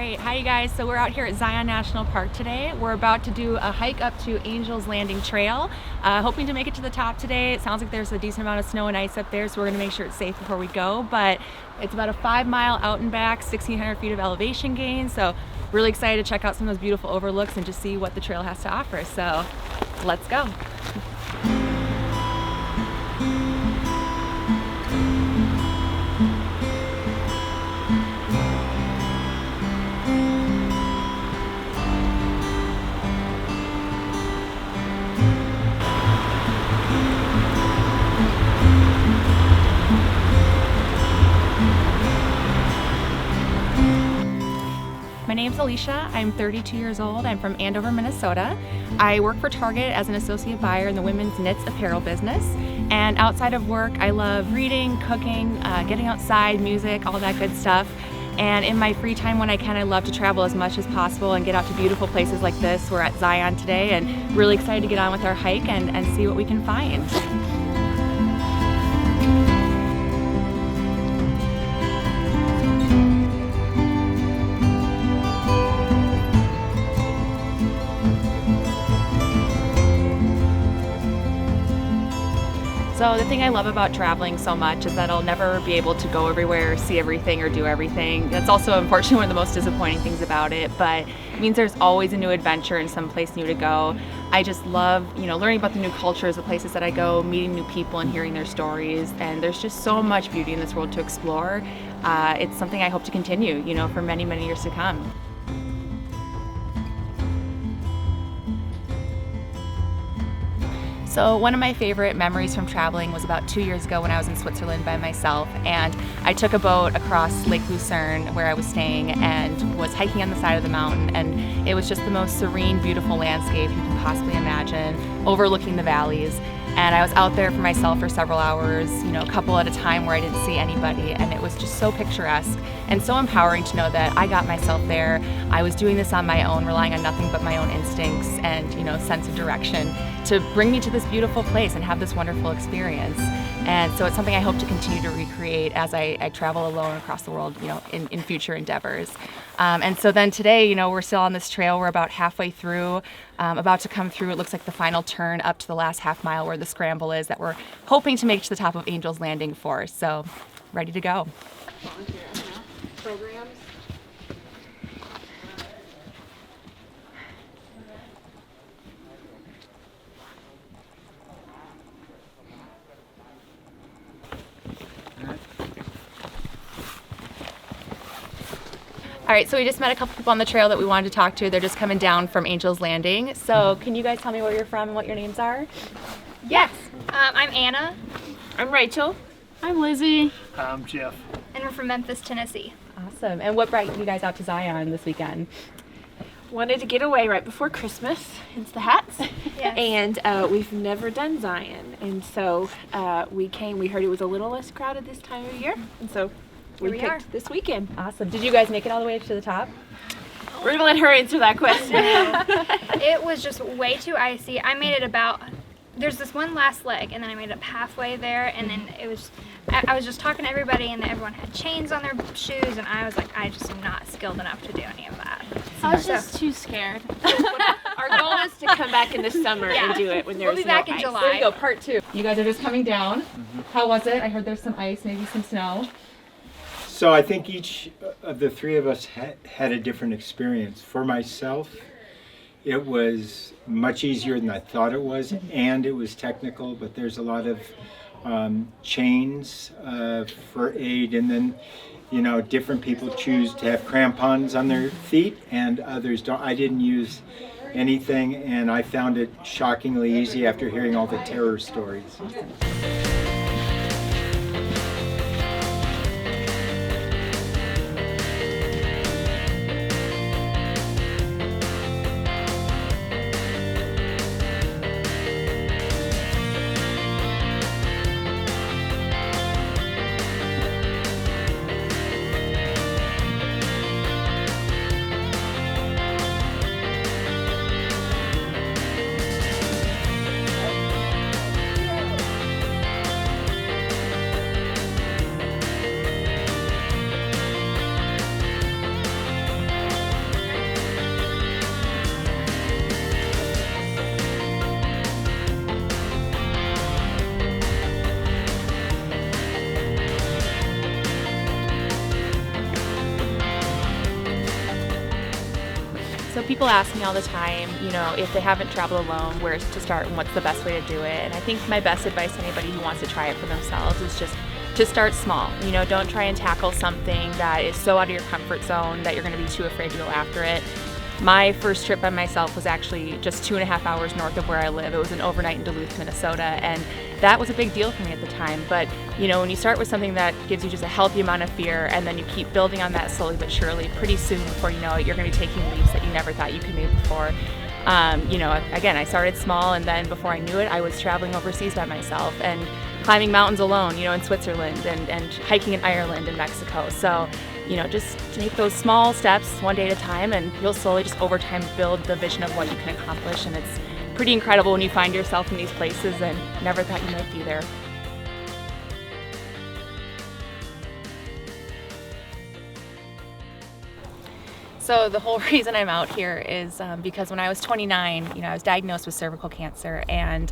Great. Hi, you guys. So we're out here at Zion National Park today. We're about to do a hike up to Angel's Landing Trail, hoping to make it to the top today. It sounds like there's a decent amount of snow and ice up there, so we're going to make sure it's safe before we go. But it's about a 5-mile out and back, 1,600 feet of elevation gain. So really excited to check out some of those beautiful overlooks and just see what the trail has to offer. So let's go. My name's Alecia. I'm 32 years old. I'm from Andover, Minnesota. I work for Target as an associate buyer in the women's knits apparel business. And outside of work, I love reading, cooking, getting outside, music, all that good stuff. And in my free time when I can, I love to travel as much as possible and get out to beautiful places like this. We're at Zion today and really excited to get on with our hike and see what we can find. So the thing I love about traveling so much is that I'll never be able to go everywhere, see everything, or do everything. That's also unfortunately one of the most disappointing things about it, but it means there's always a new adventure and some place new to go. I just love, learning about the new cultures, the places that I go, meeting new people and hearing their stories, and there's just so much beauty in this world to explore. It's something I hope to continue, for many, many years to come. So one of my favorite memories from traveling was about 2 years ago when I was in Switzerland by myself, and I took a boat across Lake Lucerne where I was staying and was hiking on the side of the mountain, and it was just the most serene, beautiful landscape you can possibly imagine, overlooking the valleys. And I was out there for myself for several hours, a couple at a time where I didn't see anybody, and it was just so picturesque and so empowering to know that I got myself there. I was doing this on my own, relying on nothing but my own instincts and sense of direction to bring me to this beautiful place and have this wonderful experience. And so it's something I hope to continue to recreate as I travel alone across the world, in future endeavors. And so then today, we're still on this trail. We're about halfway through, about to come through. It looks like the final turn up to the last half mile where the scramble is that we're hoping to make to the top of Angel's Landing for. So ready to go. Programs. All right, so we just met a couple people on the trail that we wanted to talk to. They're just coming down from Angel's Landing. So can you guys tell me where you're from and what your names are? Yes. I'm Anna. I'm Rachel. I'm Lizzie. I'm Jeff. And we're from Memphis, Tennessee. Awesome. And what brought you guys out to Zion this weekend? Wanted to get away right before Christmas, hence the hats. Yes. And we've never done Zion. And so we heard it was a little less crowded this time of year. And so we Here we picked this weekend. Awesome. Did you guys make it all the way to the top? We're gonna let her answer that question. It was just way too icy. I made it there's this one last leg, and then I made it up halfway there, and then I was just talking to everybody, and everyone had chains on their shoes, and I was like, I just am not skilled enough to do any of that. I was just too scared. Our goal is to come back in the summer and do it when there's We'll be back in ice. July. There you go, part 2. You guys are just coming down. How was it? I heard there's some ice, maybe some snow. So I think each of the three of us had a different experience. For myself, it was much easier than I thought it was, and it was technical, but there's a lot of chains for aid, and then different people choose to have crampons on their feet and others don't. I didn't use anything, and I found it shockingly easy after hearing all the terror stories. People ask me all the time, if they haven't traveled alone, where to start and what's the best way to do it. And I think my best advice to anybody who wants to try it for themselves is just to start small. Don't try and tackle something that is so out of your comfort zone that you're going to be too afraid to go after it. My first trip by myself was actually just 2.5 hours north of where I live. It was an overnight in Duluth, Minnesota, and that was a big deal for me at the time. But when you start with something that gives you just a healthy amount of fear, and then you keep building on that slowly but surely, pretty soon before you know it, you're going to be taking leaps that you never thought you could make before. Again, I started small, and then before I knew it, I was traveling overseas by myself and climbing mountains alone, in Switzerland, and hiking in Ireland and Mexico. So, just take those small steps one day at a time, and you'll slowly just over time build the vision of what you can accomplish. And it's pretty incredible when you find yourself in these places and never thought you might be there. So the whole reason I'm out here is because when I was 29, I was diagnosed with cervical cancer, and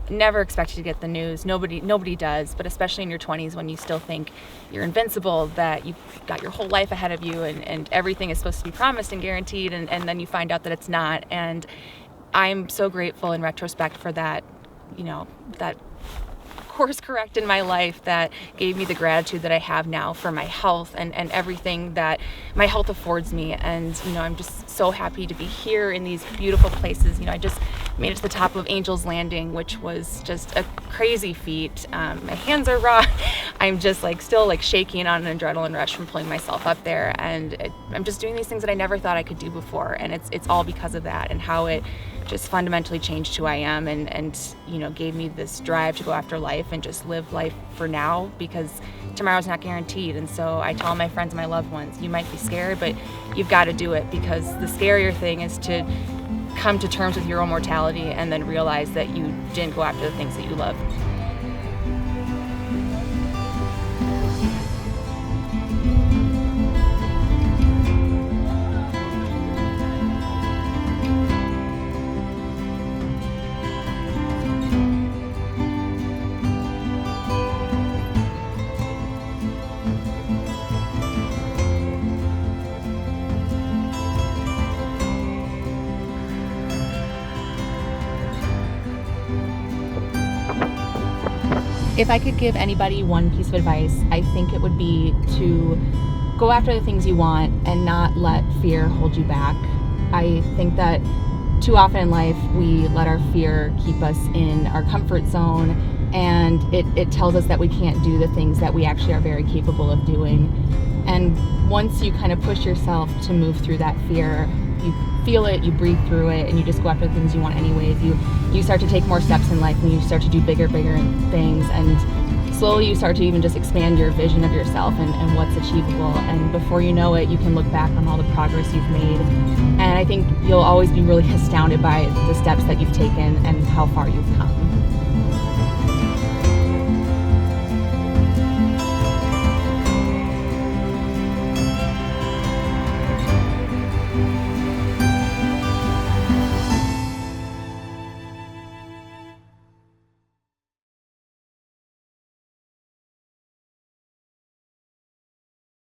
never expected to get the news. Nobody does, but especially in your 20s when you still think you're invincible, that you've got your whole life ahead of you, and everything is supposed to be promised and guaranteed, and then you find out that it's not. And I'm so grateful in retrospect for that, that course correct in my life that gave me the gratitude that I have now for my health and everything that my health affords me. And I'm just so happy to be here in these beautiful places. I just made it to the top of Angel's Landing, which was just a crazy feat. My hands are raw. I'm just still shaking on an adrenaline rush from pulling myself up there, and I'm just doing these things that I never thought I could do before, and it's all because of that and how it just fundamentally changed who I am, and gave me this drive to go after life and just live life for now, because tomorrow's not guaranteed. And so I tell my friends and my loved ones, you might be scared, but you've got to do it, because the scarier thing is to come to terms with your own mortality and then realize that you didn't go after the things that you love. If I could give anybody one piece of advice, I think it would be to go after the things you want and not let fear hold you back. I think that too often in life we let our fear keep us in our comfort zone, and it tells us that we can't do the things that we actually are very capable of doing. And once you kind of push yourself to move through that fear, you feel it, you breathe through it, and you just go after the things you want anyways. You start to take more steps in life, and you start to do bigger things, and slowly you start to even just expand your vision of yourself and what's achievable. And before you know it, you can look back on all the progress you've made, and I think you'll always be really astounded by the steps that you've taken and how far you've come.